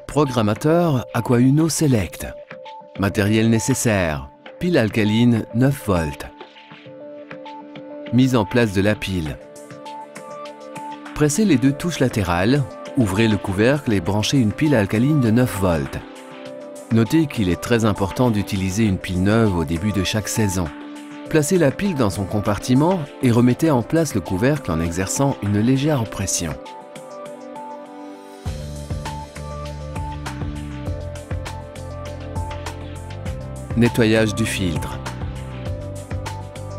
Programmateur AquaUno Select. Matériel nécessaire. Pile alcaline 9 volts. Mise en place de la pile. Pressez les deux touches latérales, ouvrez le couvercle et branchez une pile alcaline de 9 volts. Notez qu'il est très important d'utiliser une pile neuve au début de chaque saison. Placez la pile dans son compartiment et remettez en place le couvercle en exerçant une légère pression. Nettoyage du filtre.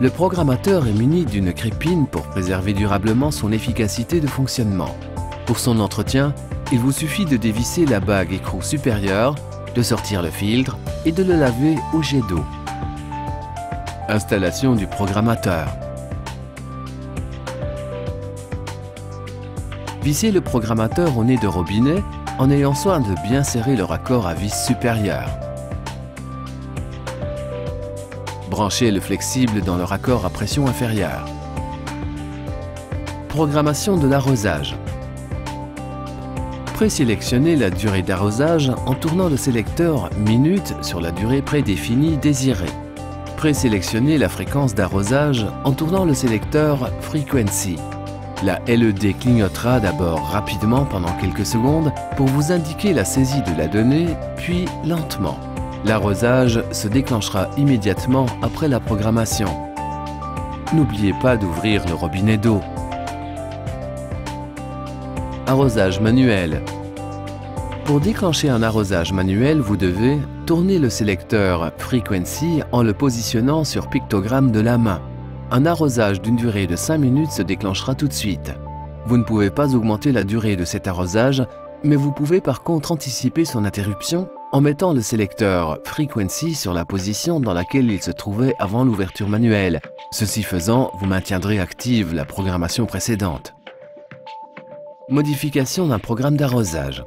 Le programmateur est muni d'une crépine pour préserver durablement son efficacité de fonctionnement. Pour son entretien, il vous suffit de dévisser la bague écrou supérieure, de sortir le filtre et de le laver au jet d'eau. Installation du programmateur. Vissez le programmateur au nez de robinet en ayant soin de bien serrer le raccord à vis supérieure. Branchez le flexible dans le raccord à pression inférieure. Programmation de l'arrosage. Présélectionnez la durée d'arrosage en tournant le sélecteur minutes sur la durée prédéfinie désirée. Présélectionnez la fréquence d'arrosage en tournant le sélecteur Frequency. La LED clignotera d'abord rapidement pendant quelques secondes pour vous indiquer la saisie de la donnée, puis lentement. L'arrosage se déclenchera immédiatement après la programmation. N'oubliez pas d'ouvrir le robinet d'eau. Arrosage manuel. Pour déclencher un arrosage manuel, vous devez tourner le sélecteur Frequency en le positionnant sur pictogramme de la main. Un arrosage d'une durée de 5 minutes se déclenchera tout de suite. Vous ne pouvez pas augmenter la durée de cet arrosage, mais vous pouvez par contre anticiper son interruption en mettant le sélecteur Frequency sur la position dans laquelle il se trouvait avant l'ouverture manuelle. Ceci faisant, vous maintiendrez active la programmation précédente. Modification d'un programme d'arrosage.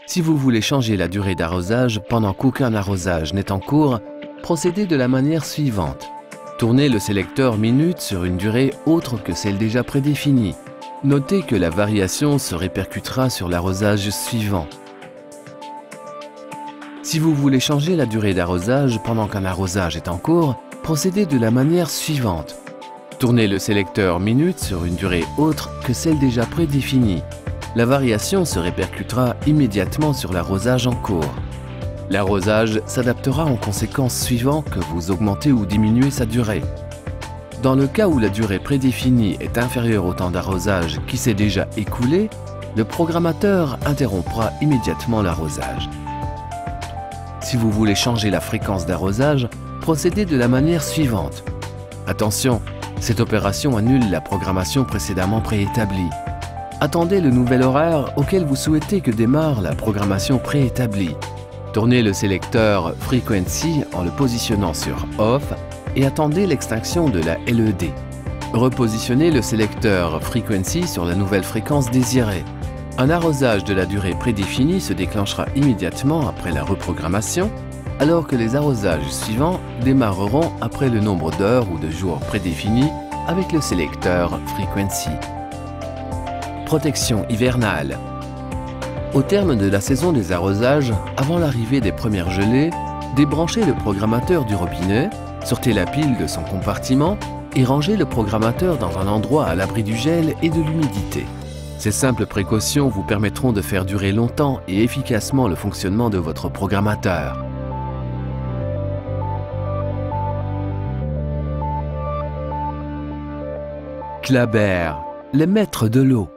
Si vous voulez changer la durée d'arrosage pendant qu'aucun arrosage n'est en cours, procédez de la manière suivante. Tournez le sélecteur minutes sur une durée autre que celle déjà prédéfinie. Notez que la variation se répercutera sur l'arrosage suivant. Si vous voulez changer la durée d'arrosage pendant qu'un arrosage est en cours, procédez de la manière suivante. Tournez le sélecteur minutes sur une durée autre que celle déjà prédéfinie. La variation se répercutera immédiatement sur l'arrosage en cours. L'arrosage s'adaptera en conséquence suivant que vous augmentez ou diminuez sa durée. Dans le cas où la durée prédéfinie est inférieure au temps d'arrosage qui s'est déjà écoulé, le programmateur interrompra immédiatement l'arrosage. Si vous voulez changer la fréquence d'arrosage, procédez de la manière suivante. Attention, cette opération annule la programmation précédemment préétablie. Attendez le nouvel horaire auquel vous souhaitez que démarre la programmation préétablie. Tournez le sélecteur Frequency en le positionnant sur Off et attendez l'extinction de la LED. Repositionnez le sélecteur Frequency sur la nouvelle fréquence désirée. Un arrosage de la durée prédéfinie se déclenchera immédiatement après la reprogrammation, alors que les arrosages suivants démarreront après le nombre d'heures ou de jours prédéfinis avec le sélecteur Frequency. Protection hivernale. Au terme de la saison des arrosages, avant l'arrivée des premières gelées, débranchez le programmateur du robinet, sortez la pile de son compartiment et rangez le programmateur dans un endroit à l'abri du gel et de l'humidité. Ces simples précautions vous permettront de faire durer longtemps et efficacement le fonctionnement de votre programmateur. Clabert, les maîtres de l'eau.